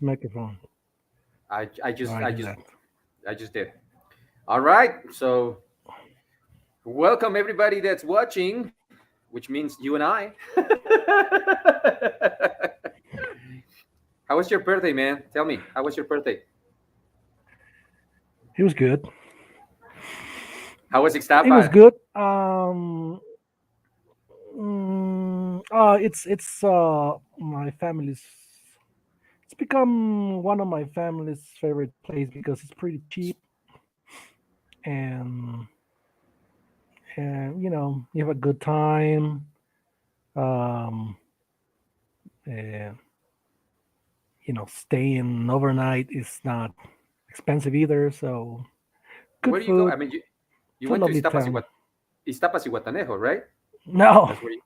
microphone. I, I Oh, just I I did just that. I just did. All right. So welcome everybody that's watching, which means you and I. How was your birthday, man? Tell me, how was your birthday? It was good. How was It was Ixtapa? good. It's my family's. It's become one of my family's favorite place because it's pretty cheap and you have a good time. Um, and staying overnight is not expensive either. So good Where do you go? food. I mean, you It's a went to lovely town. Iztapas y Guatanejo, right? No, That's where you.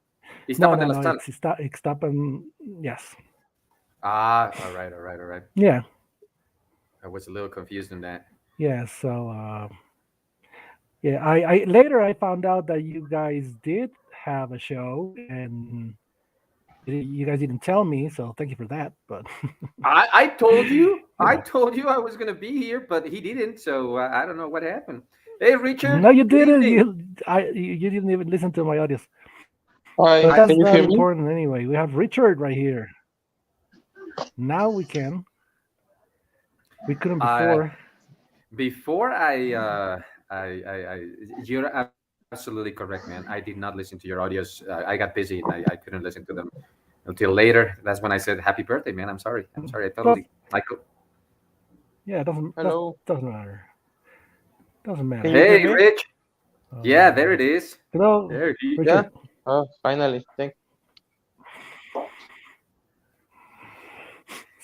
no, Iztapan de no, la no. Sal. It's stopping. Yes. Ah, all right, all right, all right. Yeah. I was a little confused in that. Yeah. So yeah, I later I found out that you guys did have a show and you guys didn't tell me, so thank you for that. But I told you, you know, I was gonna be here, but he didn't. So I don't know what happened. Hey, Richard. no, you Good didn't. evening. You didn't even listen to my audios. But Hi, I that's can you not hear me? important anyway. We have Richard right here. Now we can. We couldn't uh, before. before I you're absolutely correct, man. I did not listen to your audios. I got busy and I couldn't listen to them until later. That's when I said happy birthday, man. I'm sorry. I'm sorry. I totally. But I co- yeah, it Hello, doesn't matter. Doesn't can matter. you hear Hey, me? Rich. Yeah, there Uh, it is. hello, There he. Yeah. Richard. Oh, finally.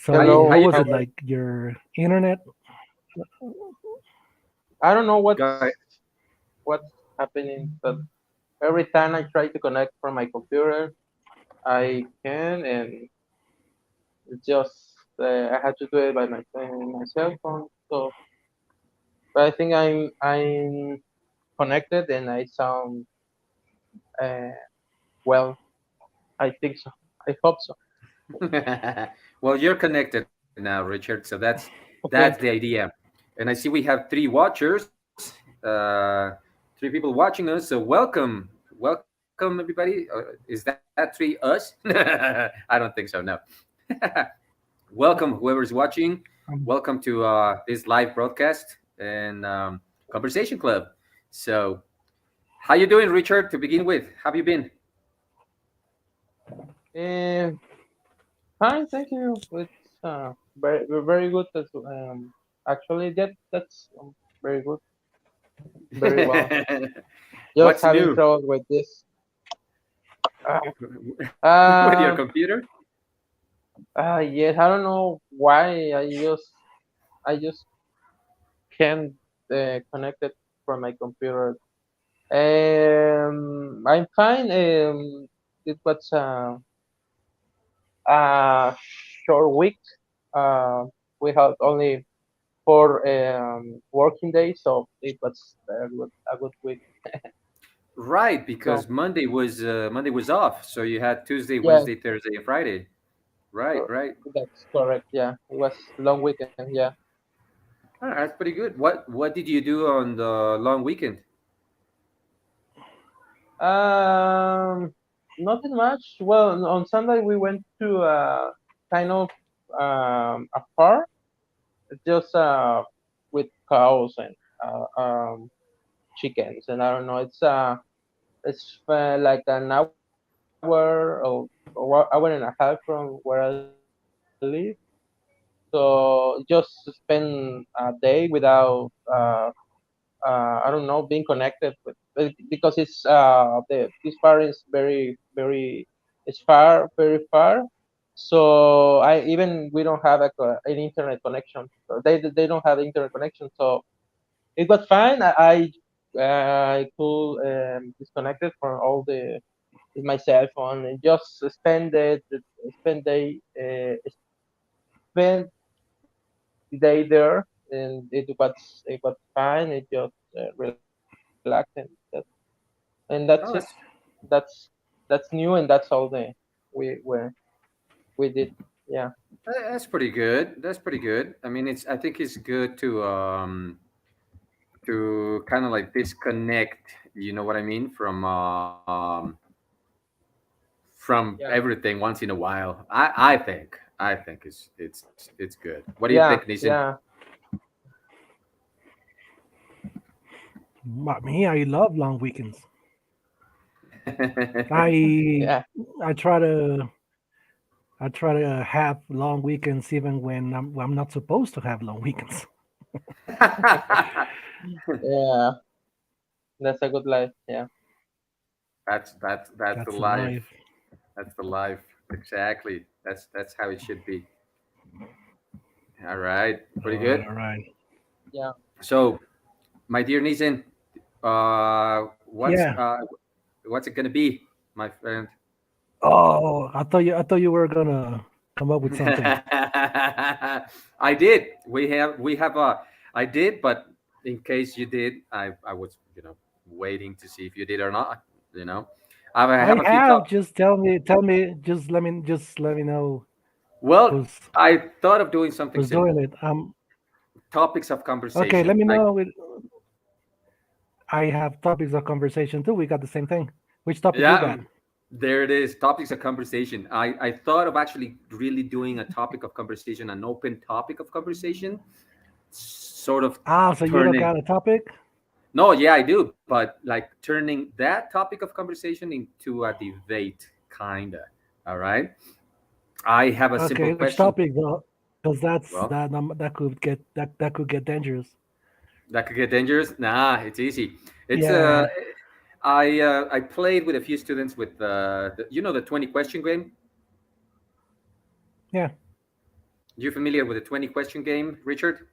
So How Hello. what you was doing? How it are you? like? Your internet? I don't know Go ahead. what's happening, but every time I try to connect from my computer, I can, and it's just I had to do it by my cell phone. So, but I think I'm connected, and I sound uh, well. I think so. I hope so. Well, you're connected now, Richard. So that's the Okay. idea. And I see we have three watchers, three people watching us. So welcome everybody. Is that three us? I don't think so. No. Welcome whoever's watching. Um, Welcome to this live broadcast and conversation club. So, how you doing, Richard? To begin with, how have you been? Uh, Fine, thank you. It's very good. Actually, that's very good, very well. Just What's having new trouble with this. Uh, with your um, computer? yes, I don't know why. I just can't connect it from my computer. I'm fine. It was a short week. Uh, we had only 4 working days, so it was a good week. Right, So because Monday was off, so you had Tuesday, yeah, Wednesday, Thursday, and Friday. Right, cor- right. that's correct. Yeah, it was long weekend. Yeah. Ah, that's pretty good. What did you do on the long weekend? Um, Nothing much. Well, on Sunday we went to kind of a farm, just with cows and chickens, and I don't know. It's like an hour and a half from where I live. So just spend a day without I don't know, being connected with because this far is very it's far, very far. So I even we don't have an internet connection. So they don't have internet connection. So it was fine. I could disconnect it from all the with my cell phone and just spend day spend the day there, and it was fine. It just relaxed, and that's it. Oh, That's that's new, and that's all we we did. Yeah, That's pretty good. That's pretty good. I mean, I think it's good to kind of like disconnect. You know what I mean? From yeah, everything once in a while. I think it's good. What do you yeah, think, Nishan? yeah, Me, I love long weekends. I yeah. I try to have long weekends even when I'm not supposed to have long weekends. Yeah, that's a good life. Yeah, that's the That's the life. life. That's the life. Exactly. That's how it should be. All right. All Pretty right, good. all right. yeah. So, my dear Nissan, Yeah. what's it gonna be, my friend? Oh, I thought you were gonna come up with something. I did. We have a. I did, but in case you did, I was waiting to see if you did or not. You know, I I have a few have. top. Just tell me. Just let me know Well, who's I thought of doing something who's doing simple. it. Topics of Okay. Let conversation. me Like, know. I have topics of conversation too. We got the same thing. Which topic you yeah, got? there it is. Topics of conversation. I thought of actually really doing a topic of conversation, an open topic of conversation, sort of Ah, so you don't turning. got a topic? No, yeah, I do, but like turning that topic of conversation into a debate, kinda. All right. I have a simple Okay, which question. topic though? Because Well, that could get dangerous. that could get dangerous. Nah, it's easy. It's Yeah, I played with a few students with the 20 question game. yeah, You familiar with the 20 question game, Richard?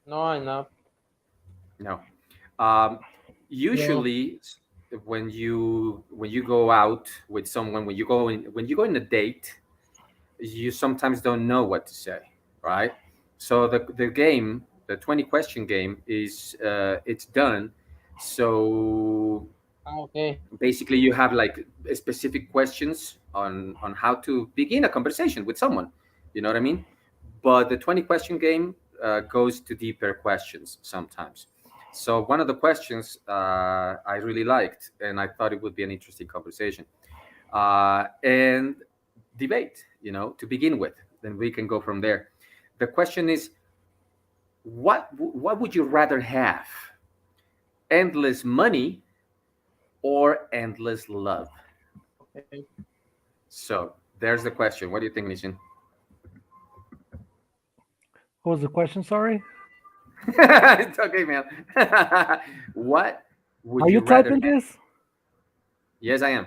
No, I know. No. Um, no. usually, when you go out with someone, when you go in a date, you sometimes don't know what to say, right? So the game, the 20 question game, is it's done. So Ah, okay. basically, you have like specific questions on how to begin a conversation with someone. You know what I mean? But the 20 question game goes to deeper questions sometimes. So one of the questions I really liked, and I thought it would be an interesting conversation and debate, to begin with. Then we can go from there. The question is, what would you rather have? Endless money or endless love? Okay. So there's the question. What do you think, Nishin? What was the question? Sorry. It's okay, man. What would Are you you rather typing have? this? Yes, I am.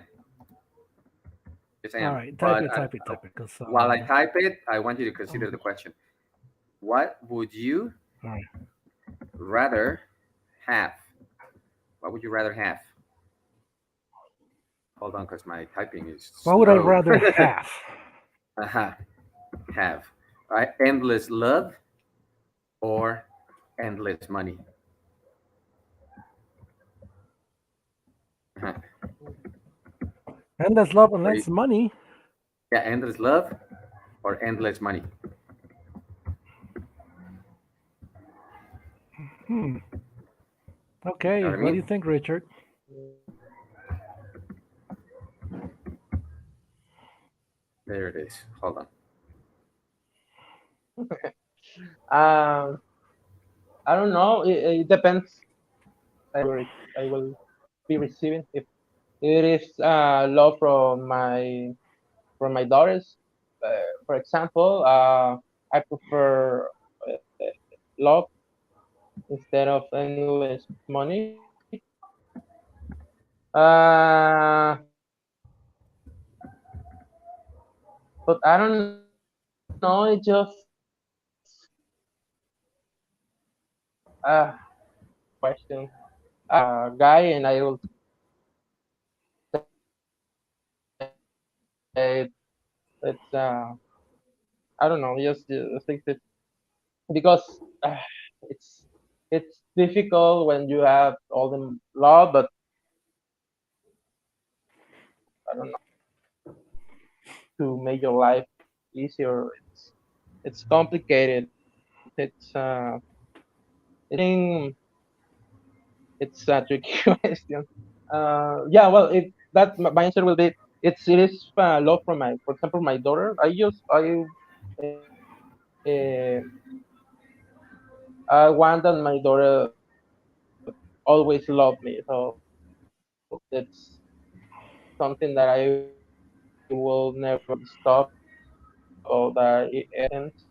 Yes, I All am. right, But type it. Cause while I type it, I want you to consider um, the question. What would you all right. rather have? What would you rather have? Hold on, because my typing is What would I slow. rather have? Uh-huh. Have. Right? Endless love or endless money? Uh-huh. Endless love and What do you, less money. yeah, endless love or endless money? Hmm. You know Okay. what I What do mean? you think, Richard? There it is. Hold on. Um, I don't know. It depends. I will be receiving if it is love from my daughters. For example, I prefer love instead of endless money. Uh, but I don't know. It just question. Guy, and I will say it's I don't know. Just think that because it's it's difficult when you have all the love, but I don't know. to make your life easier. It's complicated. It's I think it's a tricky question. Yeah, well, my answer will be it is love from my, for example, my daughter. Uh, I want that my daughter always love me. So it's something that I will never stop or that it ends.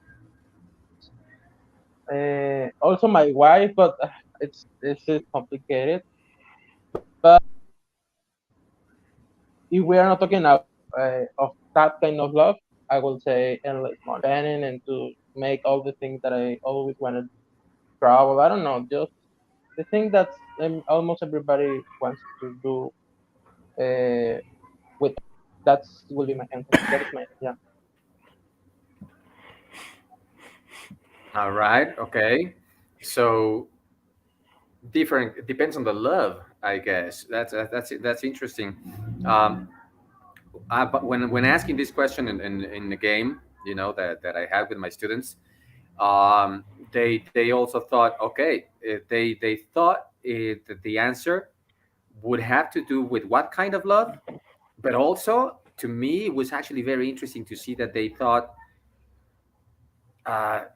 Also my wife, but it's complicated. But if we are not talking of that kind of love, I will say endless money, spending and to make all the things that I always wanted to travel. I don't know, just the thing that almost everybody wants to do with. That's will be my answer. That is my, yeah. All right. Okay. So different depends on the love, I guess. That's interesting. Um, but when asking this question in the game, that I had with my students, um, they also thought, okay, they thought that the answer would have to do with what kind of love, but also to me it was actually very interesting to see that they thought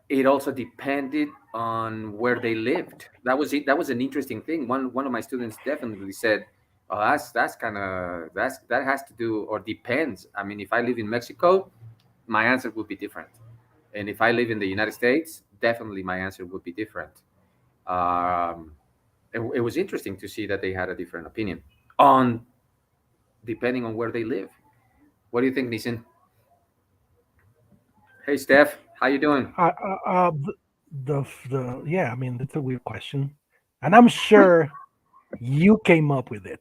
it also depended on where they lived. That was it. That was an interesting thing. One of my students definitely said, "Oh, that's kind of that has to do or depends. I mean, if I live in Mexico, my answer would be different, and if I live in the United States, definitely my answer would be different." It was interesting to see that they had a different opinion on depending on where they live. What do you think, Nisin? Hey, Steph, how you doing? Yeah, I mean, that's a weird question, and I'm sure you came up with it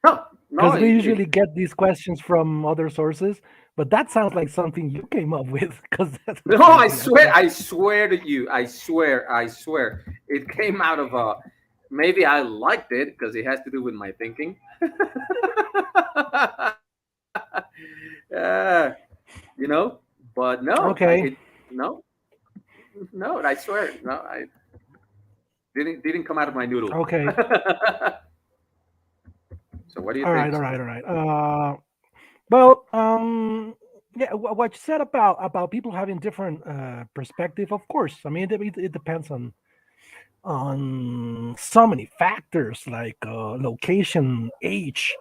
No, no, because we usually get these questions from other sources, but that sounds like something you came up with because that's a no, I crazy swear, answer. I swear to you, I swear, it came out of a. Maybe I liked it because it has to do with my thinking. uh, but no, Okay, no, no, I swear, no, I didn't come out of my noodle. okay, So what do you all think? right, all right, all right. Well, yeah, what you said about people having different perspective, of course. I mean, it depends on so many factors like location, age,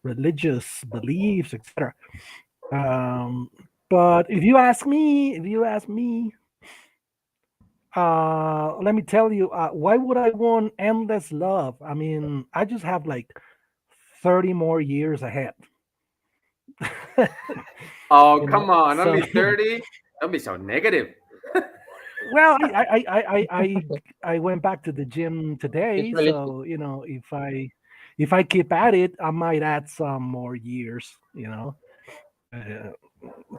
religious beliefs, etc. Um, but if you ask me, let me tell you, why would I want endless love? I mean, I just have like 30 more years ahead. Oh, you come know, on, so only 30? Don't be so negative. well, I went back to the gym It's today, realistic. so if I keep at it, I might add some more years, uh,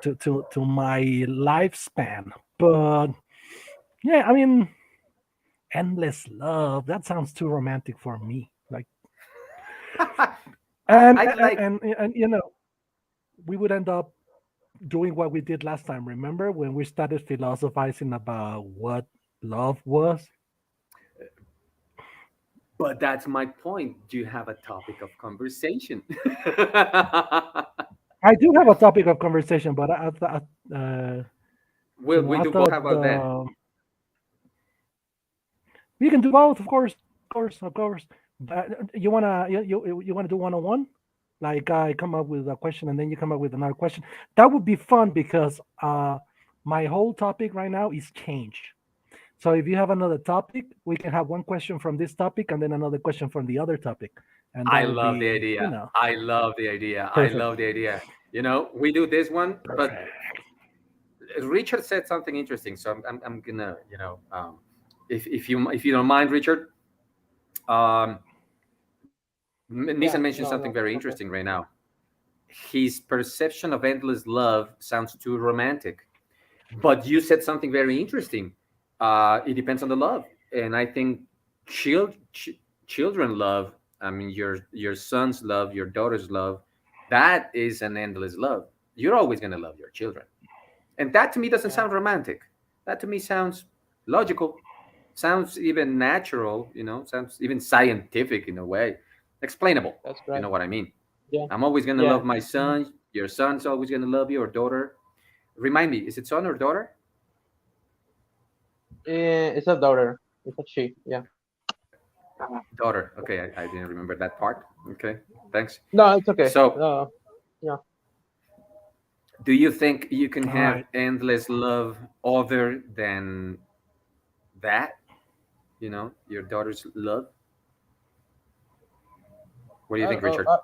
to my lifespan. But yeah, I mean, endless love. That sounds too romantic for me. Like, and I and like. and we would end up doing what we did last time. Remember when we started philosophizing about what love was? But that's my point. You have a topic of conversation. I do have a topic of conversation, but I thought, We I do both. How thought about that? we can do both, of course, of course, of course. But you wanna do 1-on-1? Like I come up with a question and then you come up with another question. That would be fun because my whole topic right now is change. So if you have another topic, we can have one question from this topic and then another question from the other topic, and I that would love the be, idea. I love the idea. I perfect, love the idea. We do this one, but perfect. Richard said something interesting. So I'm gonna, if you don't mind, Richard, um, Nissan Yeah, mentioned something no, very no, no interesting problem. right now. His perception of endless love sounds too romantic. But you said something very interesting. It depends on the love, and I think children love. I mean, your son's love, your daughter's love. That is an endless love. You're always going to love your children. And that to me doesn't Yeah, sound romantic. That to me sounds logical, sounds even natural, sounds even scientific in a way, explainable. that's You right. know what I mean? Yeah, I'm always going to yeah. love my son. Your son's always going to love you, or daughter. Remind me, is it son or daughter? It's a daughter. It's a she. Yeah. Daughter. Okay, I didn't remember that part. Okay, thanks. No, it's okay. So, Yeah. do you think you can All have right. endless love other than that? Your daughter's love? What do you I, think, I, Richard? I,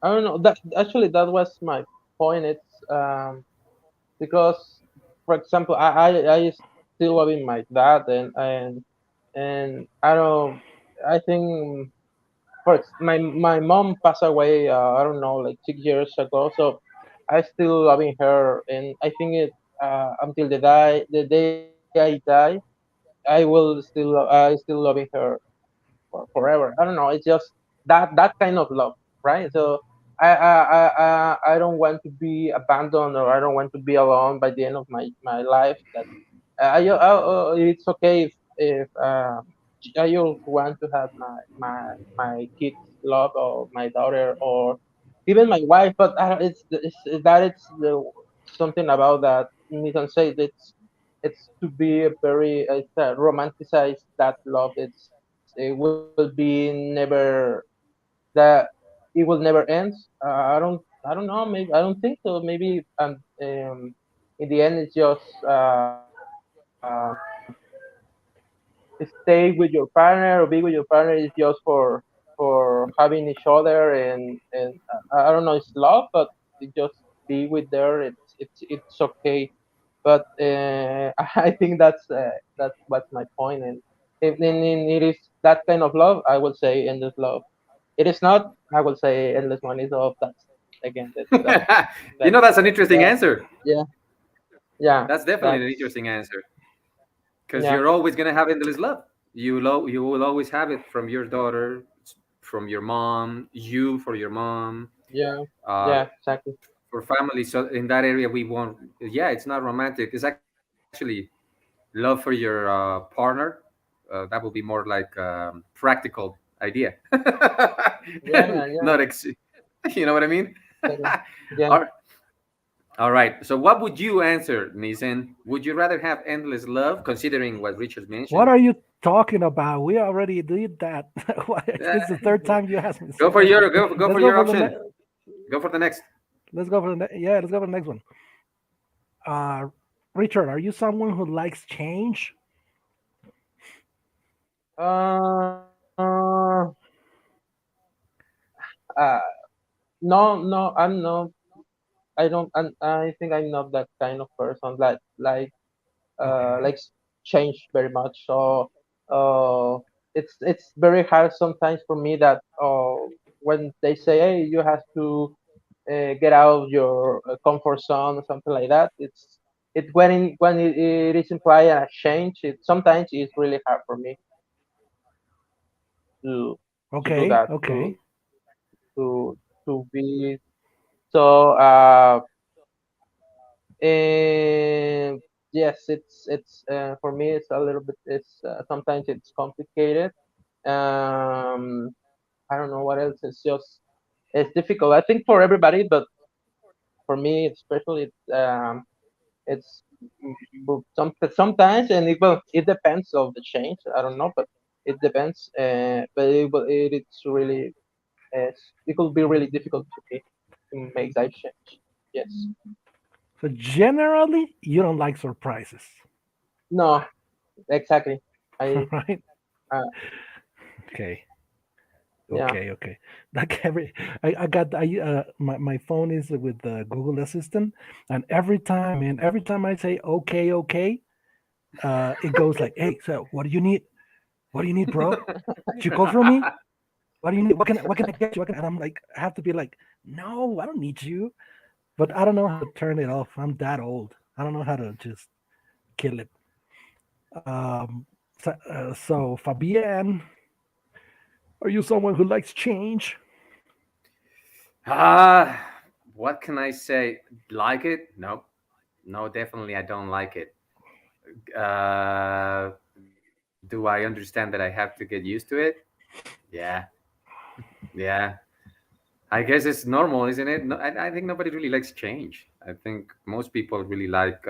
I don't know. That actually that was my point. It's because, for example, I still loving my dad, and I don't. I think first my mom passed away. I don't know, like 6 years ago. So I still loving her, and I think it until the day I die, I will still loving her forever. I don't know. It's just that kind of love, right? So I don't want to be abandoned, or I don't want to be alone by the end of my life. That it's okay if I just want to have my kids love, or my daughter, or even my wife. But it's something about that Nathan said. It's to be a very romanticized that love. It will be never that it will never end. I don't know. Maybe I don't think so. Maybe in the end it's just stay with your partner, or be with your partner is just for having each other, and I don't know. It's love, but it just be with there. It's okay. But I think that's what's my point. And if it is that kind of love, I would say endless love. It is not. I will say endless money. So that's again That's an interesting that answer. yeah, yeah, That's definitely an that's interesting answer, because yeah, you're always going to have endless love. You will always have it from your daughter, from your mom, you for your mom, yeah, uh, yeah, exactly. for family. So in that area, we won't. Yeah, it's not romantic. It's actually love for your partner. That will be more like practical idea, Yeah, not yeah, you know what I mean? exactly. Yeah. all, all right. So what would you answer, Nizen? Would you rather have endless love, considering what Richard What mentioned? are you talking about? We already did that. Uh, This is the third time you asked me the go same for question. your go Let's for go your for the next. option. Go for the next. Let's go for the yeah. Let's go for the next one. Uh, Richard, are you someone who likes change? Uh, uh, no, no, I'm not. I don't. I think I'm not that kind of person. Okay. Likes change very much. So it's very hard sometimes for me that when they say, hey, you have to get out of your comfort zone or something like that. It when it is implying a change. It sometimes it's really hard for me to to do Okay. that, Okay. to to be so and yes, it's for me it's a little bit, it's sometimes it's complicated. um I don't know what else. It's just it's difficult, I think, for everybody, but for me especially it's sometimes, and it depends of the change. I don't know, but it depends. But it's really it could be really difficult to me to make that change. Yes. So generally, you don't like surprises, No, exactly. I right? uh, Okay. yeah. Okay. Like I got, my phone is with the Google Assistant, and every time, man, every time I say okay, it goes like, hey, so what do you need? What do you need, bro? Did you call for me? What do you need? What can I get you? And I'm like, I have to be like, no, I don't need you. But I don't know how to turn it off. I'm that old. I don't know how to just kill it. So Fabian, are you someone who likes change? What can I say? Like it? No, no, definitely I don't like it. Do I understand that I have to get used to it? Yeah, yeah. I guess it's normal, isn't it? No, I think nobody really likes change. I think most people really like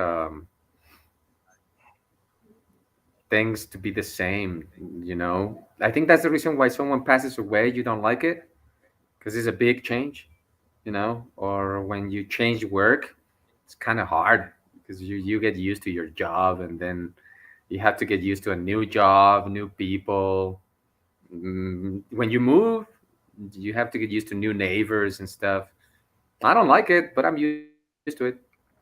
things to be the same. I think that's the reason why someone passes away. You don't like it because it's a big change. Or when you change work, it's kind of hard because you get used to your job and then you have to get used to a new job, new people. When you move, you have to get used to new neighbors and stuff. I don't like it, but I'm used to it. I'm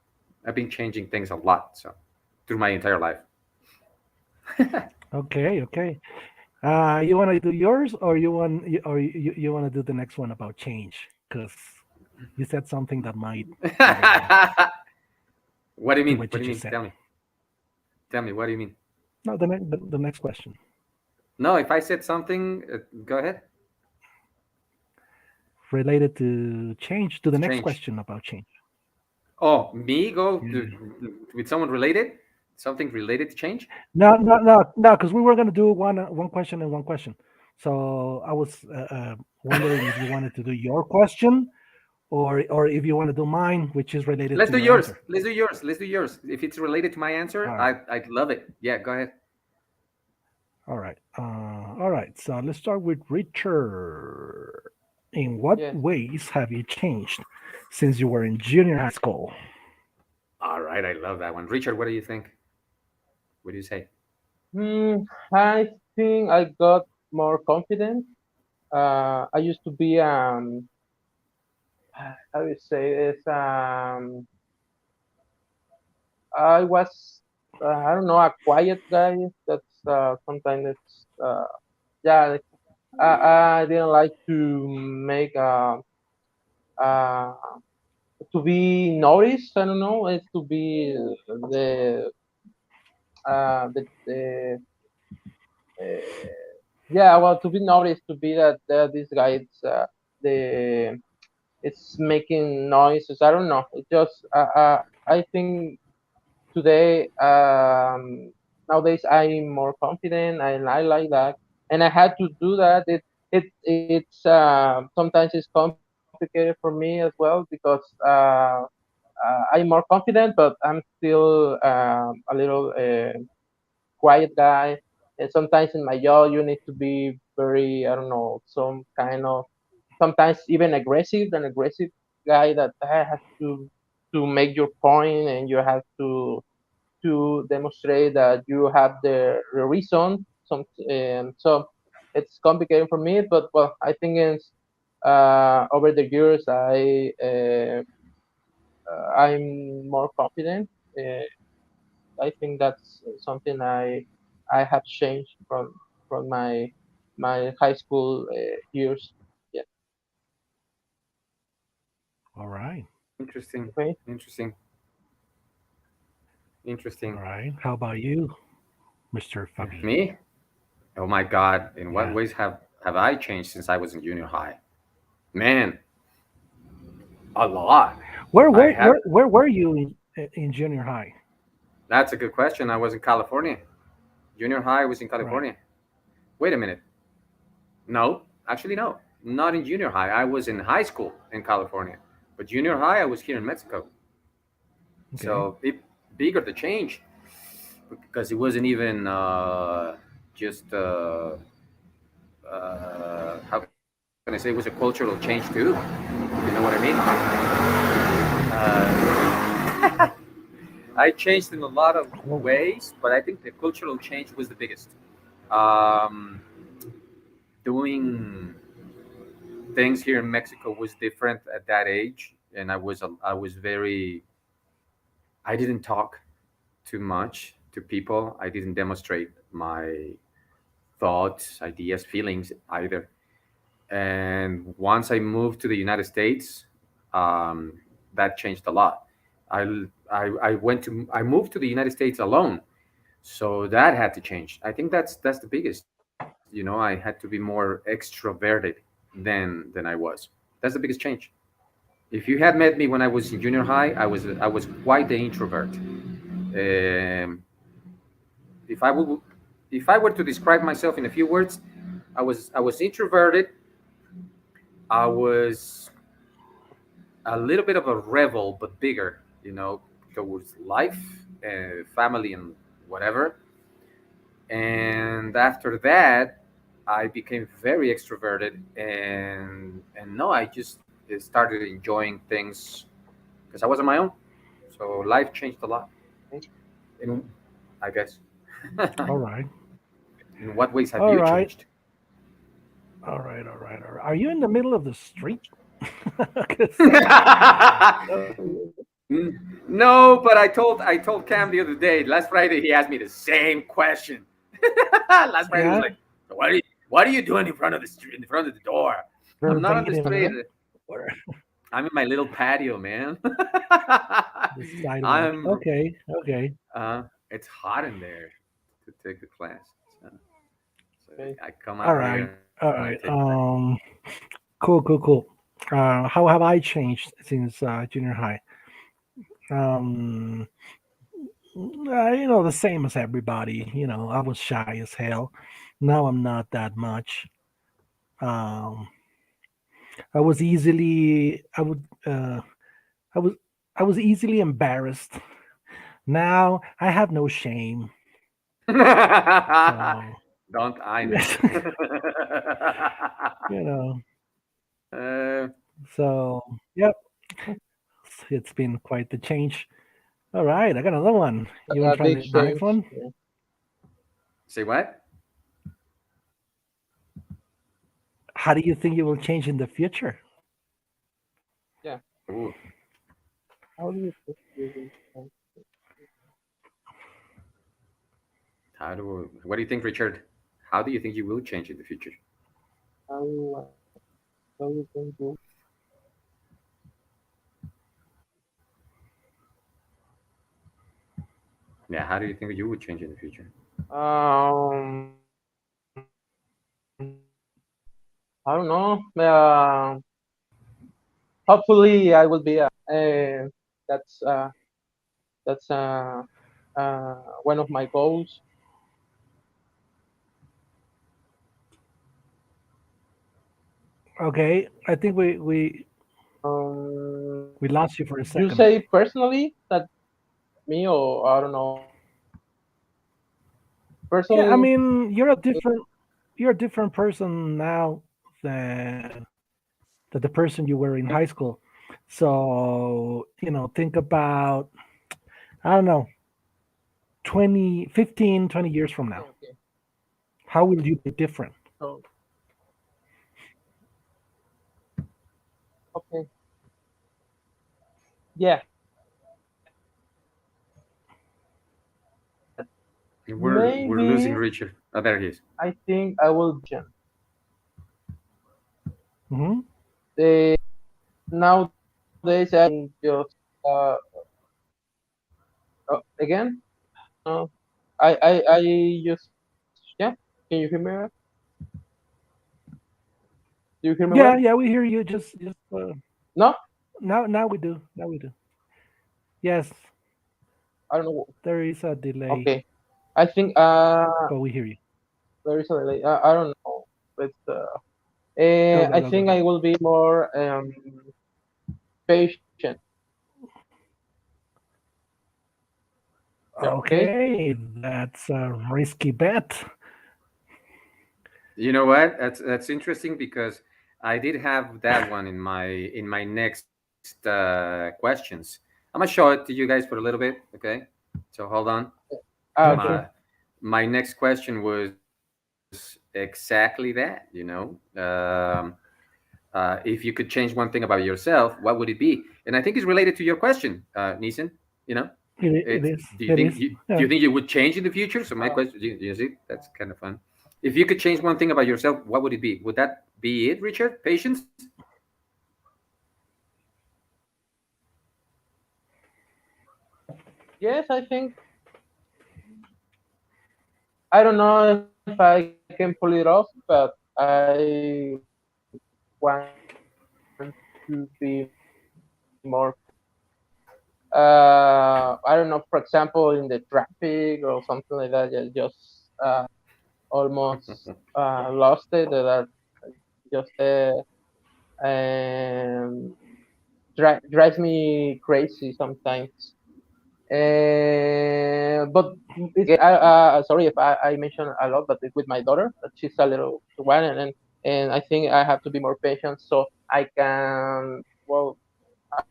I've been changing things a lot, so through my entire life. Okay, okay. You want to do yours, or you want to do the next one about change? Because you said something that might be related What do you to mean? what What you do you just mean? said. Tell me. What do you mean? No, the next question No, if I said something, go ahead. related to change. To the next Change. question about change. Oh, me go Yeah. with someone related? Something related to change? No, no, no, no. Because we were gonna do one question and one question. So I was wondering if you wanted to do your question, or if you want to do mine, which is related Let's to do your yours. answer. Let's do yours. Let's do yours. If it's related to my answer, All right. I'd love it. Yeah, go ahead. All right. All right. So let's start with Richard. In what Yes. ways have you changed since you were in junior high school? All right, I love that one. Richard, what do you think? What do you say? Hmm, I think I got more confident. I used to be how do you say this? I was I don't know, a quiet guy. That's sometimes it's yeah. Like, I didn't like to make uh to be noticed. I don't know. It's to be the the yeah. Well, to be noticed, to be that this guy. The it's making noises. I don't know. It just I think today nowadays I'm more confident and I like that. And I had to do that. It's sometimes it's complicated for me as well because I'm more confident, but I'm still a little quiet guy. And sometimes in my job, you need to be very, I don't know, some kind of sometimes even aggressive, an aggressive guy that has to make your point, and you have to demonstrate that you have the reason. So it's complicated for me, but well, I think it's over the years I'm more confident. Uh, I think that's something I have changed from my high school years. Yeah. All right. Interesting. Okay. Interesting. All Interesting. right. How about you, Mr. Fabi? Me? Oh my God! In what Yeah. ways have I changed since I was in junior high? Man, a lot. I have. Where were you in junior high? That's a good question. I was in California. Junior high was in Right. California. Wait a minute. No, actually, no. Not in junior high. I was in high school in California, but junior high I was here in Mexico. Okay. So it bigger the change because it wasn't even just how can I say it was a cultural change too. You know what I mean? I changed in a lot of Oh, ways, but I think the cultural change was the biggest. Um, Doing things here in Mexico was different at that age, and I was very. I didn't talk too much to people. I didn't demonstrate my thoughts, ideas, feelings either. And once I moved to the United States, um, that changed a lot. I moved to the United States alone, so that had to change. I think that's the biggest. I had to be more extroverted. than I was. That's the biggest change. If you had met me when I was in junior high, I was quite the introvert. If I would if I were to describe myself in a few words, I was introverted. I was a little bit of a rebel, but bigger, towards life, family, and whatever. And after that, I became very extroverted, and no, I just started enjoying things because I was on my own. So life changed a lot. In, I guess. All right. In what ways have All you right. changed? All right. All right. All right. Are you in the middle of the street? 'Cause, No, but I told Cam the other day. Last Friday, he asked me the same question. Last Friday was yeah. like, "So what are you doing in front of the street, in front of the door?" I'm not on the street. Verbatim. Or I'm in my little patio, man. the sidewalk. I'm. Okay. Okay. It's hot in there to take the class. So, so Okay. I come All out right. here All and I right. take the class. Cool. Cool. Cool. How have I changed since junior high? Um, the same as everybody. I was shy as hell. Now I'm not that much. Um, I was easily. I would. I was. I was easily embarrassed. Now I have no shame. So Don't I know? you know. uh, So yep, it's been quite the change. All right, I got another one. You want A to try big the next change. one? Yeah. say what? How do you think you will change in the future? Yeah. Ooh, How do you think you will change? what do you think, Richard? How do you think you will change in the future? How how you think you? Yeah, how do you think you would change in the future? Um, I don't know. Hopefully, I will be. That's that's one of my goals. Okay, I think we lost you for a You second. say personally that me or I don't know. Yeah, I Personally, mean you're a different person now than the person you were in high school. So think about I don't know 20, 15, 20 years from now. okay, okay. How will you be different? So okay, yeah. We're losing Maybe Richard. Oh, there he is. I think I will. Hmm. The nowadays I just uh again. Uh, I just yeah. Can you hear me? Do you hear me Yeah, well? yeah, we hear you. Just No, now we do. Now we do. Yes, I don't know. there is a delay, Okay, I think but we hear you. there is a delay. I don't know. Let's Go, go, I go, go, think go. I will be more patient. Yeah, okay. Okay, that's a risky bet. You know what? That's interesting because I did have that one in my next questions. I'm gonna show it to you guys for a little bit. Okay, so hold on. Okay. Okay. My next question was exactly that. If you could change one thing about yourself, what would it be? And I think it's related to your question, Neeson. You know, It it's is. do you It think is. do Yeah. you think you would change in the future? So my Uh, question, do you see, that's kind of fun. If you could change one thing about yourself, what would it be? Would that be it, Richard? Patience? yes, I think I don't know if I can pull it off, but I want to be more. I don't know, for example, in the traffic or something like that, just almost lost it. That are just drives me crazy sometimes. But sorry if I mention a lot, but with my daughter, that she's a little one, and I think I have to be more patient so I can, well, I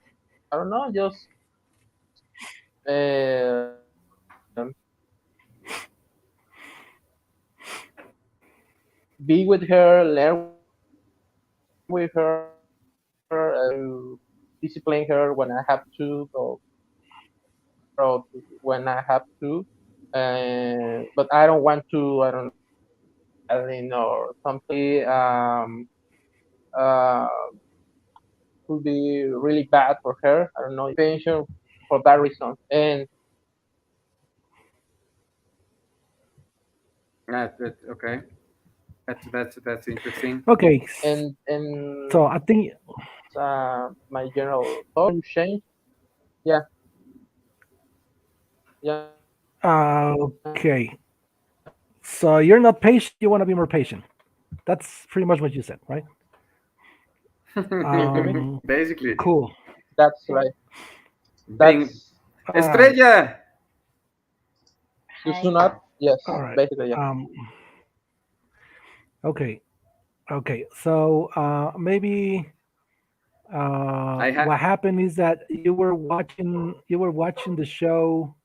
don't know, just be with her, learn with her, discipline her when I have to, or when I have to. But I don't want to, I don't know, or something uh, could be really bad for her. I don't know, pension for that reason. Okay. That's interesting. Okay. And So I think my general thought to change. Yeah, yeah. okay. So you're not patient. You want to be more patient. That's pretty much what you said, right? Can you hear me? Basically, Cool. That's right. being That's All right. Estrella. to Hi. soon up. Yes, All right. basically, yeah. Okay. Okay. So maybe I had. what happened is that you were watching the show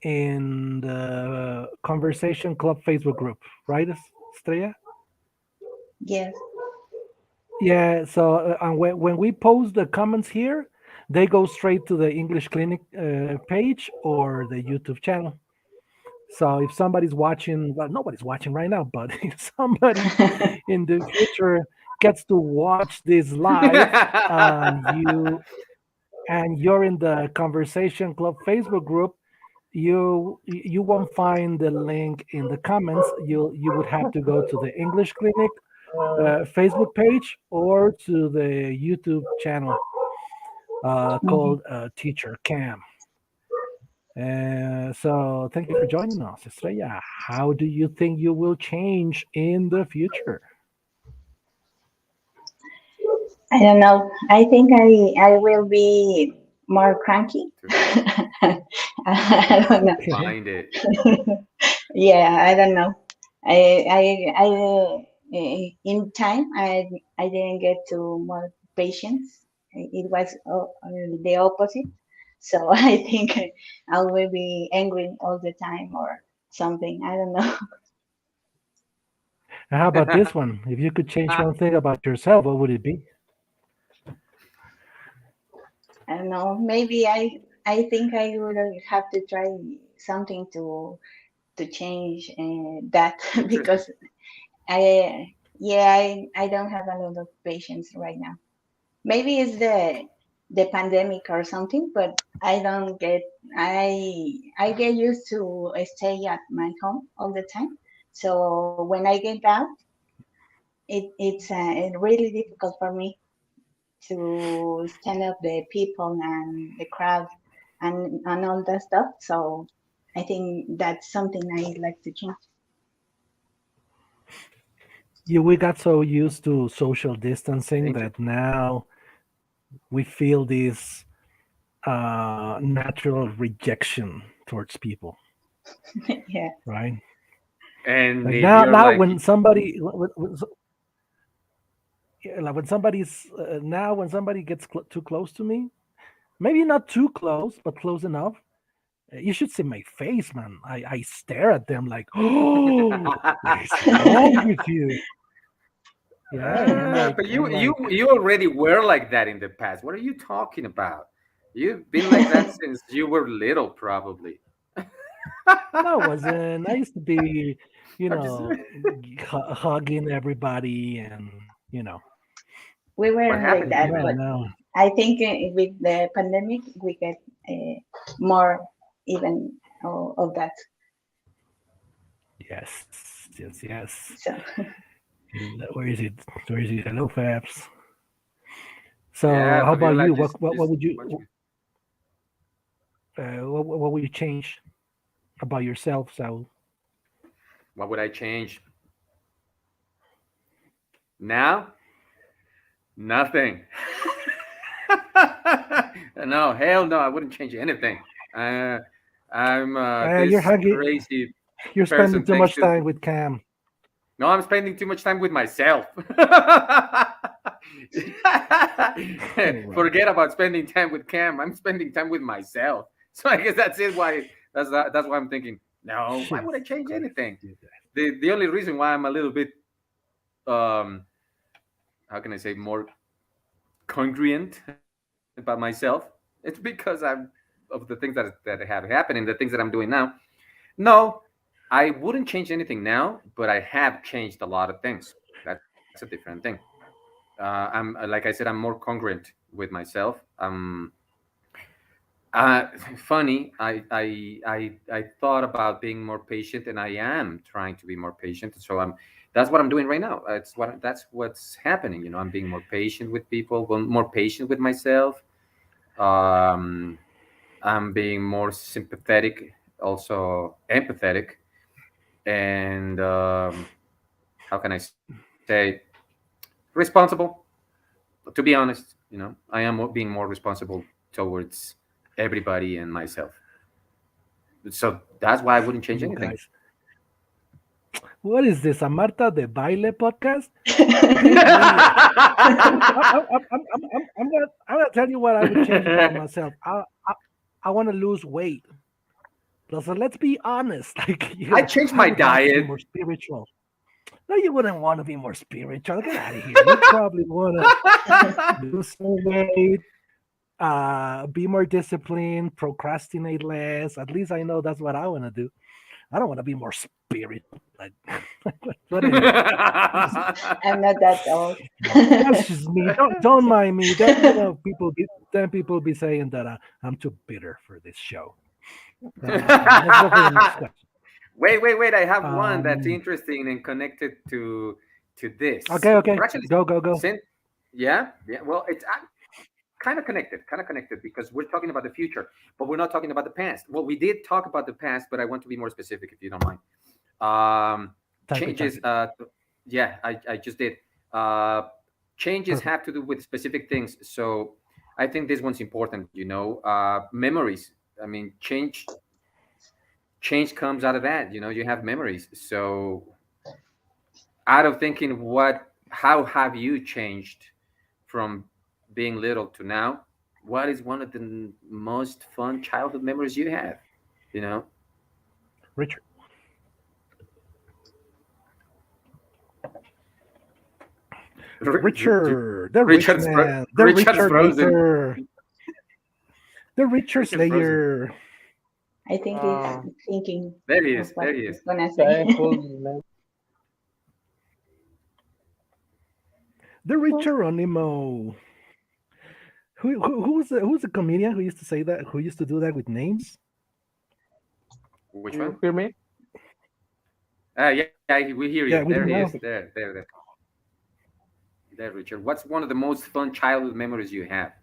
in the Conversation Club Facebook group, right, Estrella? Yes. Yeah. So when we post the comments here, they go straight to the English Clinic page or the YouTube channel. So if somebody's watching, well, nobody's watching right now, but if somebody in the future gets to watch this live, and you're in the Conversation Club Facebook group, you won't find the link in the comments. You would have to go to the English Clinic Facebook page or to the YouTube channel Mhm. called Teacher Cam. So thank you for joining us, Estrella. How do you think you will change in the future? I don't know. I think I will be more cranky. I don't know. Okay. Find it. Yeah, I don't know. I in time I didn't get to more patience. It was the opposite. So I think I will be angry all the time or something. I don't know. And how about this one? If you could change one thing about yourself, what would it be? I don't know. Maybe I think I would have to try something to change that Interesting. because I don't have a lot of patience right now. Maybe it's the pandemic or something, but I get used to stay at my home all the time. So when I get out, it's really difficult for me to stand up the people and the crowd and all that stuff. So I think that's something I like to change. We got so used to social distancing Interesting. that now we feel this natural rejection towards people, Yeah. right? And Like if now, you're now like, when somebody, yeah, like when somebody's now when somebody gets too close to me, maybe not too close, but close enough. You should see my face, man. I stare at them like, oh, what is wrong with you? Yeah, and but you already were like that in the past. What are you talking about? You've been like that since you were little, probably. no, it wasn't. I used to be, I'm just. hugging everybody, and We What weren't like happened to that, you, man? no, but no. I think with the pandemic we get more even of that. Yes, yes, yes. So Where is it? Where is it? Hello, Fabs. So, Yeah, how about Fabiola, you? What just would you watching. what would you change about yourself? So, What would I change now? Nothing. No, hell no, I wouldn't change anything. Uh, I'm you're this hungry. crazy You're spending person too thanks much to. time with Cam. No, I'm spending too much time with myself. Right. Forget about spending time with Cam. I'm spending time with myself. So I guess that's it. Why that's why I'm thinking. No, why Yes, would I change of course. anything? Do that. The only reason why I'm a little bit how can I say more congruent about myself, it's because I'm of the things that have happened and the things that I'm doing now. No, I wouldn't change anything now, but I have changed a lot of things. That's a different thing. I'm like I said, I'm more congruent with myself. Uh, Funny. I thought about being more patient, and I am trying to be more patient. So I'm. That's what I'm doing right now. That's what's happening. I'm being more patient with people, more patient with myself. Um, I'm being more sympathetic, also empathetic, and how can I say responsible? To be honest, I am being more responsible towards everybody and myself. So that's why I wouldn't change You anything. guys, what is this? A Marta de Baile podcast? This I'm gonna tell you what I would change about myself. I want to lose weight. So let's be honest. Like I changed I my would like to be diet. more spiritual. No, you wouldn't want to be more spiritual. Get out of here. You probably want to lose some weight, be more disciplined, procrastinate less. At least I know that's what I want to do. I don't want to be more spiritual. Like, but anyway, I'm not that old. that's just me. Don't mind me. Then people be saying that I'm too bitter for this show. Let's go for the next question. Wait! I have one that's Um, interesting and connected to this. okay, We're actually go. sent. Yeah. Well, it's kind of connected because we're talking about the future, but we're not talking about the past. Well, we did talk about the past, but I want to be more specific, if you don't mind. Type Changes. it. Yeah, I just did. Uh, Changes Perfect. have to do with specific things. So I think this one's important. Memories. I mean, change comes out of that. You have memories. So out of thinking, how have you changed from being little to now? What is one of the most fun childhood memories you have? You know, Richard. Richard, the rich man, the Richard's Richard frozen. Later, the Richard Richard's frozen. Slayer, I think Uh, he's thinking There he of is. what There he he's is. gonna say. childhood the Richeronimo. Who's the comedian who used to say that? Who used to do that with names? Which You one? hear me? Yeah, we hear Yeah, you. we do There he now. is. There, Richard. What's one of the most fun childhood memories you have?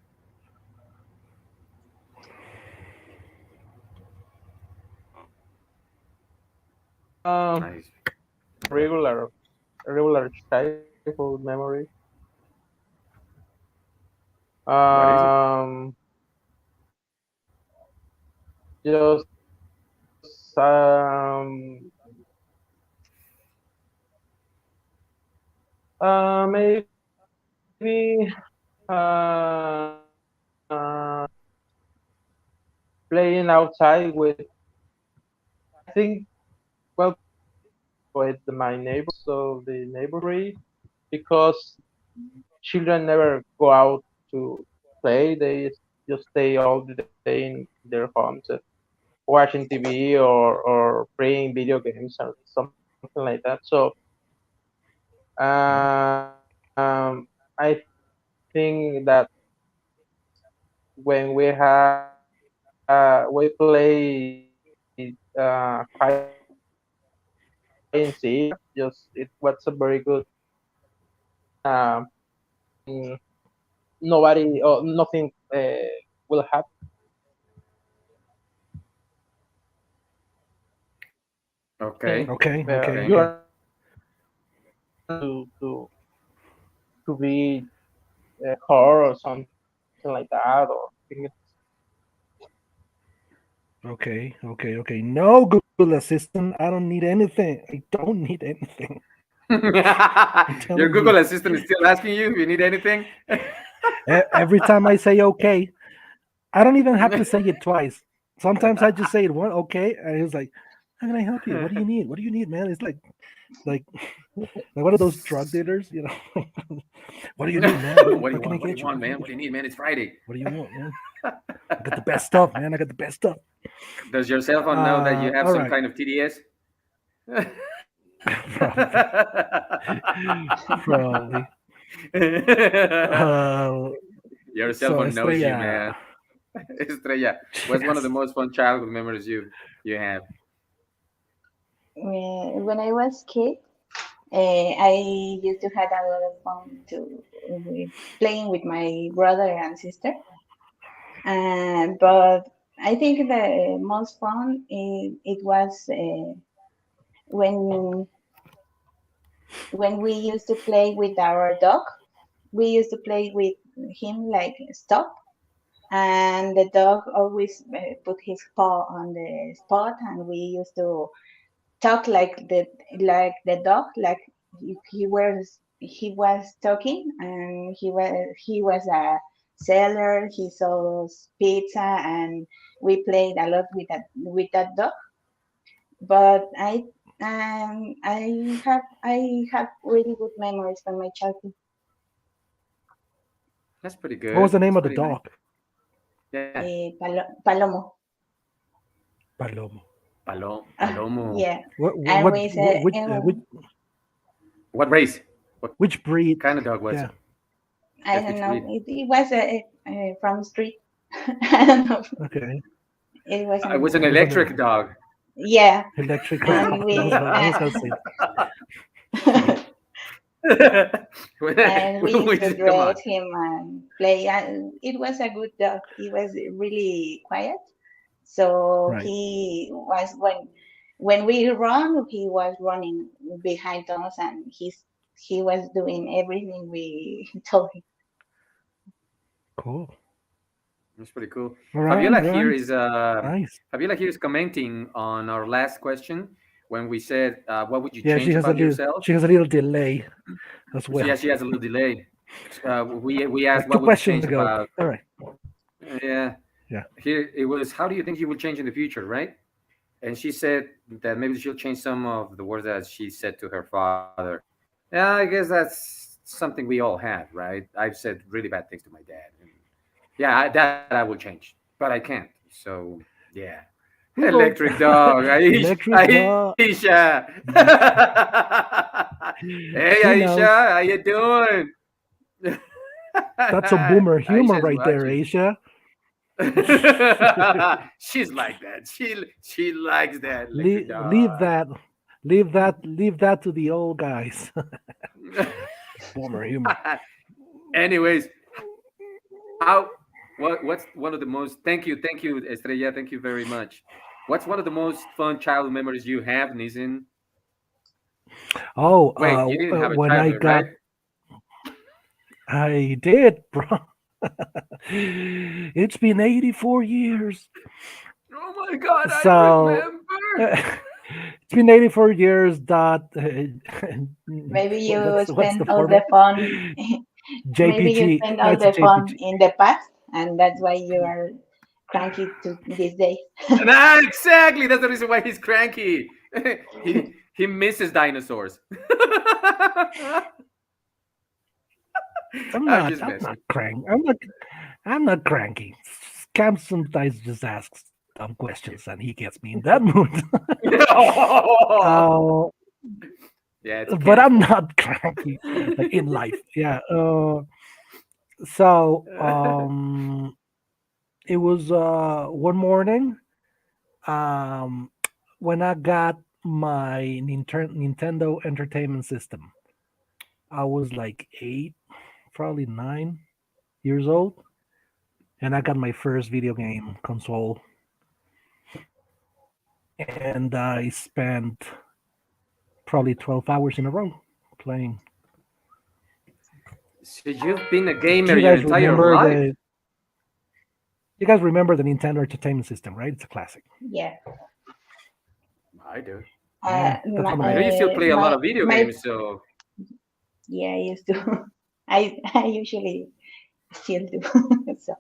Nice. Regular, regular childhood memory. What is it? Just maybe uh, playing outside with. I think well with my neighbors of the neighborhood because children never go out to play. They just stay all the day in their homes, watching TV or playing video games or something like that. So Yeah. I think that when we play hide and seek, just it was a very good um, mm, nobody or nothing will happen. Okay. Okay, okay, You okay. are to be hurt or something like that, or Okay, okay, okay. No Google Assistant. I don't need anything. I don't need anything. I'm Your telling you. Google Assistant is still asking you if you need anything. Every time I say okay, I don't even have to say it twice. Sometimes I just say it one okay, and it's like, "How can I help you? What do you need? What do you need, man?" It's like one of those drug dealers, you know. What do you need, man? What do What you can I want? What do get you you? want, What can I man? get What do you? you need, man? It's Friday. What do you want, man? I got the best stuff, man. I got the best stuff. Does your cell phone know that you have All some right. kind of TDS? Probably, probably. Uh, Your cell so phone knows you, man. Estrella, Estrella, what's one of the yes. most fun childhood memories you have? When I was kid, I used to have a lot of fun with playing with my brother and sister. But I think the most fun it was when we used to play with our dog. We used to play with him like stop, and the dog always put his paw on the spot, and we used to talk like the dog, like he was talking, and he was a seller. He sells pizza, and we played a lot with that dog. But I have really good memories from my childhood. That's pretty What was good. the name That's of the pretty nice. dog? Yeah. Palomo. Palomo. Palomo. Yeah, What and what we what said, What race? What which breed? kind of dog was Yeah. it? I Yes, don't which know. breed? It was from street. I don't know. Okay. It It was wasn't. an It was an electric dog. Yeah, electrical and dog. I was gonna say. we used to Come dress on. him and play. And it was a good dog. He was really quiet. So Right. he was when we run, he was running behind us, and he was doing everything we told him. Cool. That's pretty cool. All right. Fabiola All here right. is Nice. Fabiola here is commenting on our last question when we said, "What would you Yeah, change about yourself?" she has a little delay as So yeah, well. she has a little delay. We asked, Like two "What would you questions change ago. about?" All right. Yeah, Yeah. here it was. How do you think you will change in the future, right? And she said that maybe she'll change some of the words that she said to her father. Yeah, I guess that's something we all have, right? I've said really bad things to my dad, and yeah, that I will change, but I can't. So yeah, We both electric dog, electric dog. Aisha. Hey, She knows. Aisha, how you doing? That's a boomer humor Aisha's right there, watching. Aisha. She's like that. She likes that electric Leave dog. that. Leave that to the old guys. Boomer humor. Anyways, how what's one of the most thank you Estrella, thank you very much. What's one of the most fun childhood memories you have, Nisin? Oh, Wait, you didn't have a when I childhood, right? got, I did, bro. It's been 84 years. Oh my god, I So remember. it's been 84 years that Maybe you what's the spend all the format? fun. Maybe you JPG. spend No, all it's a the fun JPG. in the past, and that's why you are cranky to these days. Nah, exactly. That's the reason why he's cranky. He misses dinosaurs. I'm just I'm messing. not crank. I'm not cranky. Cam sometimes just asks dumb questions and he gets me in that mood. uh, Yeah, it's but Cam's I'm fault. not cranky like in life. Yeah. So it was one morning um, when I got my Nintendo Entertainment System. I was like 8, probably 9 years old, and I got my first video game console. And I spent probably 12 hours in a row playing. So you've been a Do gamer you your guys entire remember life. the Nintendo Entertainment System, right? It's a classic. Yeah. I do. Yeah, that's My, one of I know my. you still play a lot my of video my games, so yeah, I used to. I usually still do. So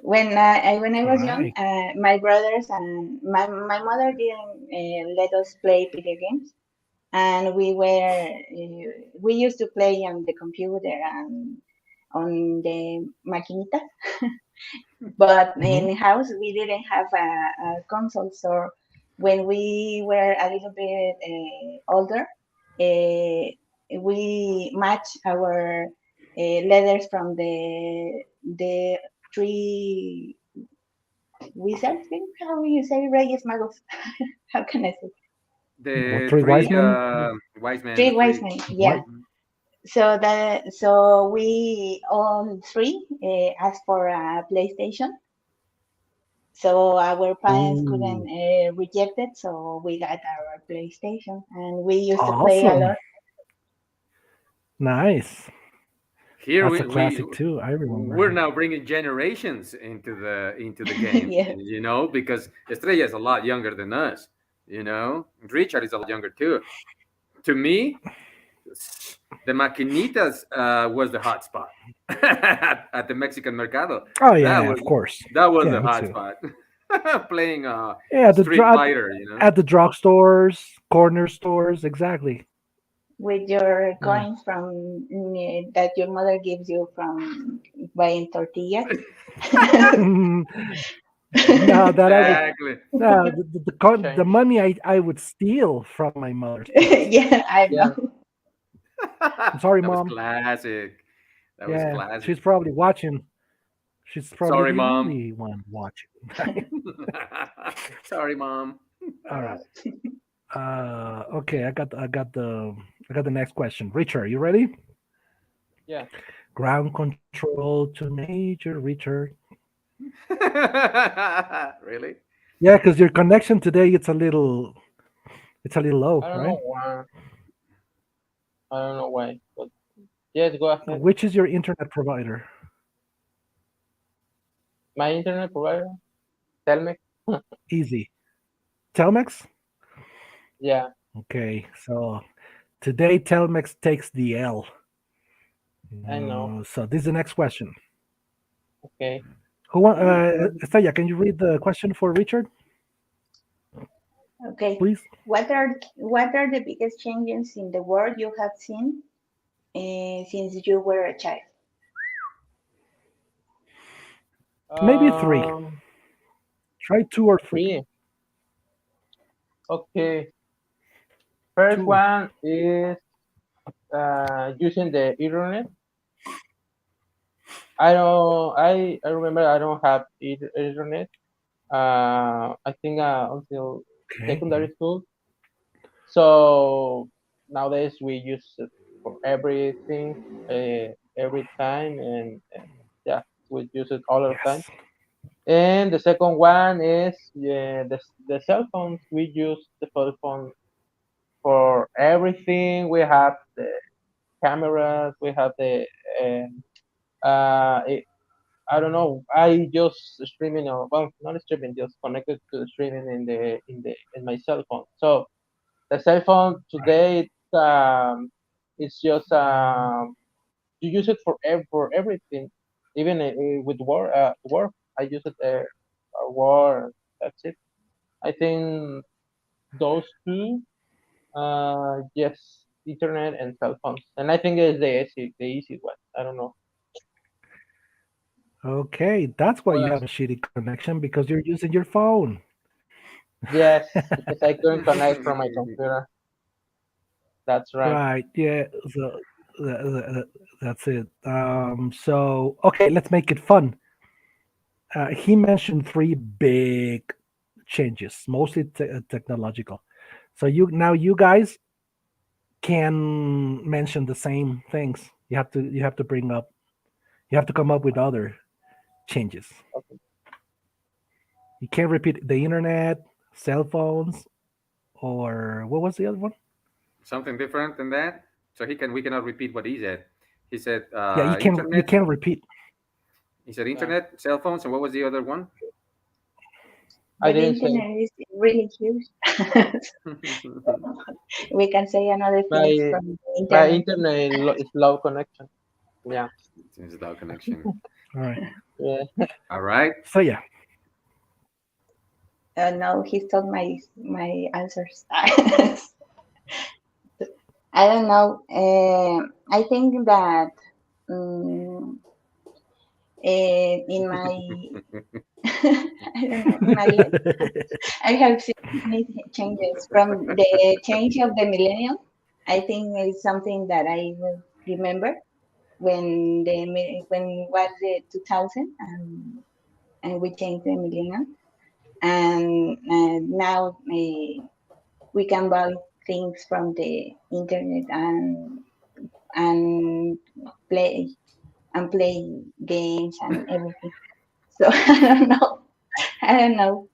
when I All was young, right. my brothers and my mother didn't let us play video games, and we used to play on the computer and on the maquinita. But Hmm. in house we didn't have a console, so when we were a little bit older, we match our letters from the three wizards thing. How you say Reyes Magos? How can I say? the Three three wise men. wise men, Three the wise three. men. Yeah. What? So we all three asked for a PlayStation. So our parents couldn't Ooh, reject it, so we got our PlayStation, and we used to play a awesome! lot. Nice. Here That's we, a we classic too. I we're remember. now bringing generations into the game, Yeah, because Estrella is a lot younger than us. Richard is a lot younger too. To me, the maquinitas was the hot spot at the Mexican Mercado. Oh That yeah, was of course. that was Yeah, the me hot too. spot. Playing Yeah, Street Fighter. at the drugstores, corner stores, exactly. with your Yeah. coins from that your mother gives you from buying tortillas. No, that I would. Exactly. No, the Change. money I would steal from my mother's purse. Yeah, I Yeah. know. I'm sorry, That was mom. classic. That was Yeah, classic. she's probably watching. She's probably Sorry, the mom. only one watching. Sorry, mom. All right. Okay, I got the next question. Richard, you ready? Yeah. Ground control to Major Richard. Really? Yeah, because your connection today it's a little low, I don't right? know why. I don't know why. But yes, go ahead. Which is your internet provider? My internet provider, Telmex. Easy. Telmex? Yeah. Okay, so today Telmex takes the L. I know. So this is the next question. Okay. Estella, can you read the question for Richard, Okay. please? What are the biggest changes in the world you have seen since you were a child? Maybe three. Um. Try two or three. Three. Okay. First Two. one is using the internet. I remember I don't have internet. I think until Okay. secondary school. So nowadays we use it for everything, every time, and yeah, we use it all the time. Yes. And the second one is the cell phones. We use the cell phone for everything. We have the cameras. We have the it, I don't know. I just streaming or well, not streaming, just connected to the streaming in my cell phone. So the cell phone Right. today it's just you use it for everything, even with work. I use it work. That's it. I think those two, yes, internet and cell phones, and I think it's the easy one. I don't know. Okay, that's why you What have else? a shitty connection because you're using your phone. Yes, because I couldn't connect from my computer. That's right. Right. Yeah. So that's it. So okay, let's make it fun. He mentioned three big changes, mostly technological. So you guys can mention the same things. You have to bring up. You have to come up with other changes. Okay. You can't repeat the internet, cell phones, or what was the other one? Something different than that. So we cannot repeat what he said. He said Yeah, you internet. can't repeat. He said internet, cell phones, and what was the other one? I The didn't say internet is really huge. We can say another things my from the my internet. internet is low connection. Yeah, It's without connection. All right. yeah. All right. So yeah, No, he stole my answers. I don't know. I think that um, in my I don't know, in my life, I have seen many changes from the change of the millennium. I think it's something that I will remember when was the 2000 and we changed the millennium, and now we can buy things from the internet and play play games and everything. So I don't know. I don't know.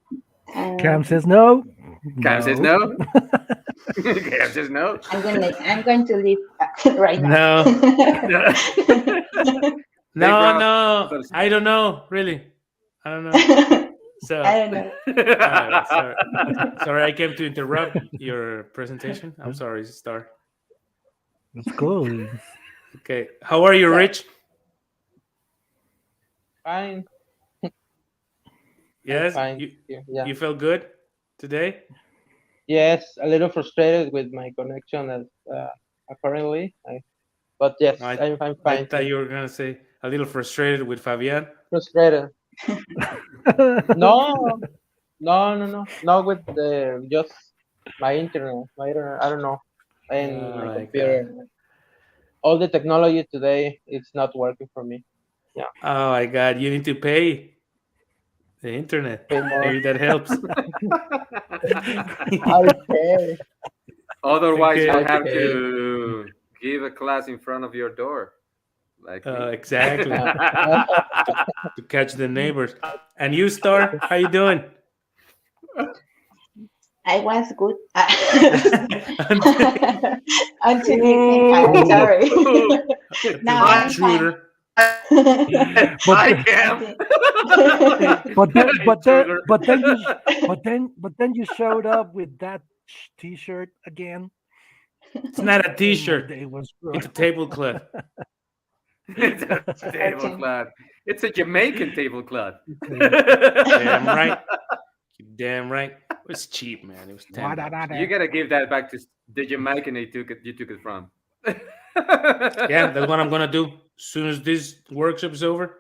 Cam says no. Cam says no. Cam says no. I'm going to leave right now. No, no, Rob. no. I don't know. Really, I don't know. So, I don't know. sorry. Sorry, I came to interrupt your presentation. I'm sorry, Star. That's cool. Okay, how are you, Rich? Fine. Yes, Fine. you Yeah. you felt good today. Yes, a little frustrated with my connection as apparently. But yes, I- I'm I fine. thought you were gonna say a little frustrated with Fabian. Frustrated. No, not with the just my internet. I don't know, and Oh my my computer. All the technology today, it's not working for me. Oh my God, you need to pay the internet. Pay more. Maybe that helps. Okay. Otherwise, Okay. you'll have Okay. to give a class in front of your door, like me. Exactly. To catch the neighbors. And you, Star, how you doing? I was good. Until- Until you came. I'm sorry. No, the I'm fine. intruder. Hi, Cam. but then you showed up with that T-shirt again. It's not a and T-shirt. my day was It's a tablecloth. It's a tablecloth. It's a Jamaican tablecloth. Damn right. You damn right. It was cheap, man. It was $10. You gotta give that back to the Jamaican you took it from. Yeah, that's what I'm gonna do. As soon as this workshop is over,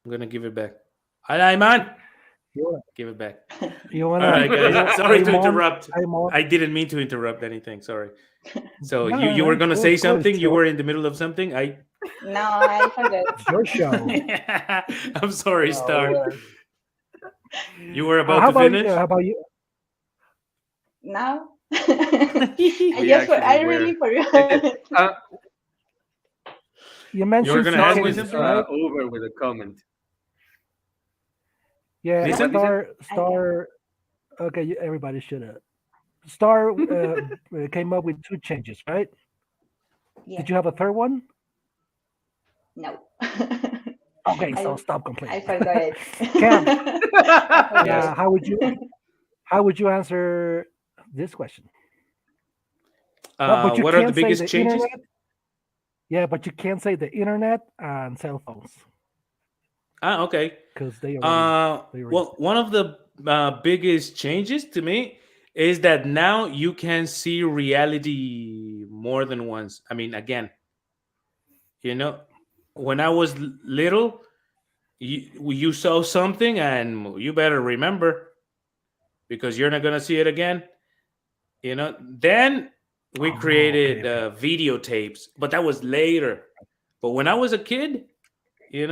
I'm gonna give it back. Hi, man. Give it back. You All wanna? right, guys. Sorry to I'm on- interrupt. I'm on. I didn't mean to interrupt anything. Sorry. So No, you were no, gonna of say course, something. You sure. were in the middle of something. No, I forgot. It's your show. I'm sorry, Star. well. You were about how to about finish. how about you? No. We I actually really were. forgot. You mentioned gonna some ask me changes, something? right? Over with a comment. Yeah, Lisa? Star. Okay, everybody should have. Star came up with 2 changes, right? Yeah. Did you have a third one? No. Okay, so I- stop I complaining. forgot it. Cam. I Yeah, forgot. how would you answer this question? But you What are the can't say biggest the changes? internet. Yeah, but you can't say the internet and cell phones Okay. because they already. Well, one of the biggest changes to me is that now you can see reality more than once. I mean, again, when I was little, you saw something and you better remember because you're not gonna see it again. Then we Oh, created okay. videotapes, but that was later. But when I was a kid, you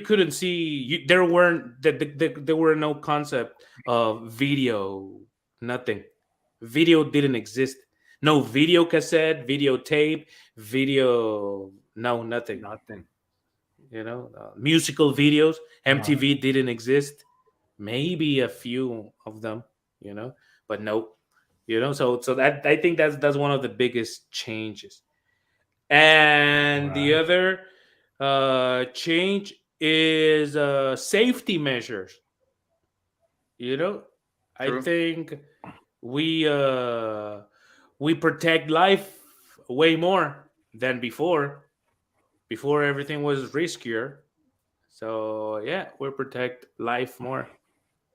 couldn't see. There weren't there were no concept of video. Nothing. Video didn't exist. No video cassette, videotape, video. No, nothing. Nothing. Musical videos. MTV didn't exist. Maybe a few of them. But no. So that I think that's one of the biggest changes. And the other change is safety measures. I True. think we protect life way more than before. Before everything was riskier. So yeah, we protect life more.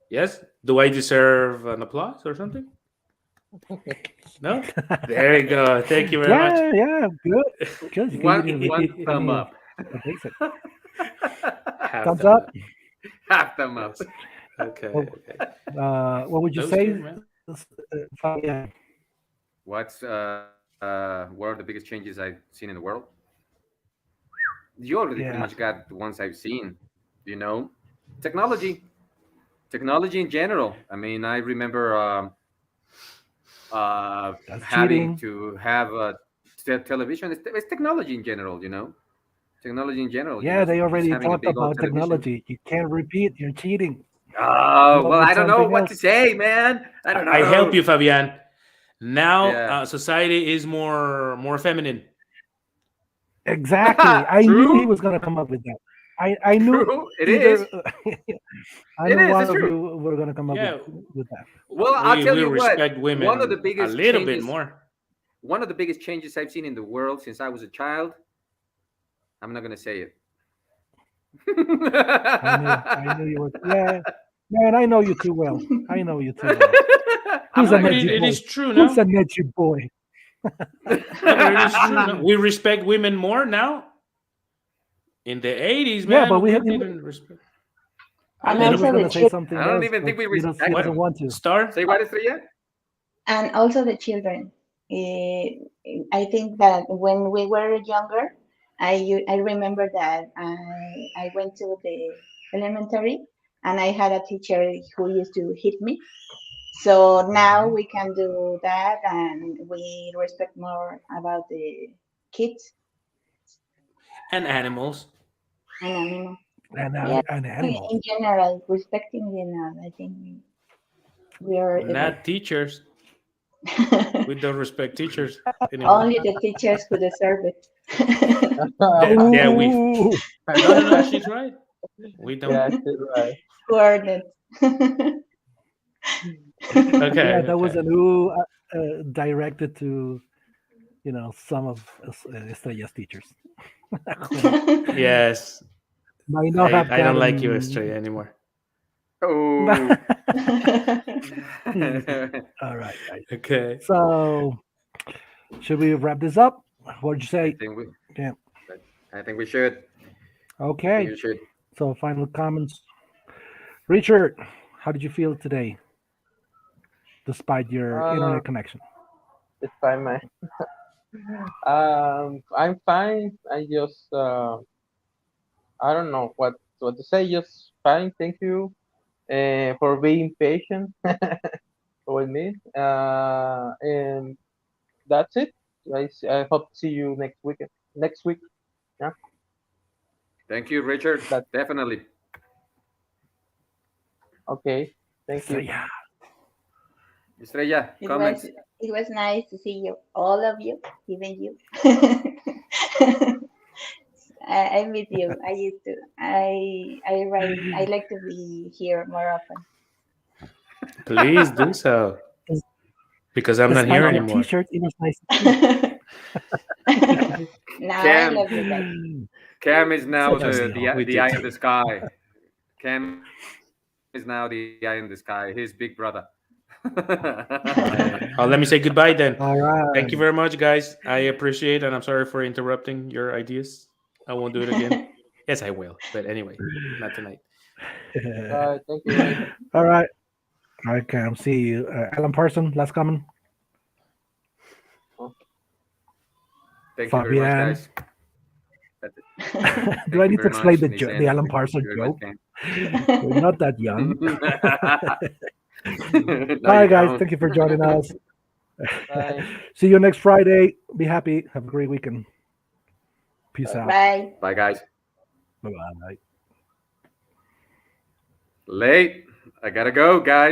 Yes? Do I deserve an applause or something? No? There you go. Thank you very much. Yeah, good. Good. You One didn't repeat thumb any up. of the basic. Half Thumbs thumb up. Half thumb up. Yes. Okay. Oh, okay. What would you That was say, good, man. Fabian? What are the biggest changes I've seen in the world? You already pretty Yeah. much got the ones I've seen. Technology in general. I mean, I remember That's having cheating. to have a television. It's technology in general. Technology in general. Yeah, they just already having a talked big old about television. technology. You can't repeat. You're cheating. Oh Come up well, with I don't know something what to else. say, man. I don't know. I help you, Fabian. Now Yeah. society is more feminine. Exactly. I knew True. he was gonna come up with that. I knew True. It either. is. I It knew is. one It's of true. you were gonna come up Yeah, with that. Well, I'll tell we you what. respect women One of the a biggest little bit changes. more. One of the biggest changes I've seen in the world since I was a child. I'm not gonna say it. I knew you were. Yeah, man. I know you too well. I know you too well. I'm Who's not an But gonna edgy say it boy? is true Who's now. an edgy boy? No, but it is true. No? We respect women more now. In the 80s, Yeah, but man, we we didn't respect. A And he little was also bit. the gonna say children. something I don't else, even but think we he doesn't respect them. want to. Star? Say what, Estrella? And also the children. I think that when we were younger, I remember that I went to the elementary and I had a teacher who used to hit me. So now we can do that and we respect more about the kids And animals. and animals. And Yeah, animals. in general, respecting I think we are Not teachers. We don't respect teachers anymore. only the teachers who deserve it. Yeah, we. Ooh. No, she's right. We don't. Yeah, she's right. Who are that? Okay. Yeah, that was okay. a new directed to some of Estrella's teachers. Yes. Might not have I don't like you, gotten- Estrella, anymore. Oh. All right. Okay. So, should we wrap this up? What'd you say? Yeah. I think we should. Okay. You should. So, final comments. Richard, how did you feel today, despite your internet connection? It's fine, man. I'm fine. I just I don't know what to say. Just fine. Thank you for being patient with me. And that's it. I hope to see you next week. Next week. Thank you, Richard. Definitely. Okay. Thank you. Yeah. Estrella, comments. It was nice to see you, all of you, even you. I meet you. I used to. I like to be here more often. Please do so. Because I'm not Despite here your anymore. T-shirt, it was nice to see you. Now I Cam. love you guys. Cam is now So does we the did. eye of the sky. Cam is now the eye in the sky. His big brother. Let me say goodbye then. All right. Thank you very much, guys. I appreciate, and I'm sorry for interrupting your ideas. I won't do it again. Yes, I will. But anyway, not tonight. Thank you. All right. All right, Cam. See you. Alan Parson, last comment. Thank you very much, Fabian. guys. That's it. Do I need to explain the Nissan. the Alan Thank Parson you very much, joke? Cam. We're not that young. No, Bye, you guys. don't. Thank you for joining us. Bye. See you next Friday. Be happy. Have a great weekend. Peace out. Bye. Bye, guys. Bye bye. Late. I gotta go, guys.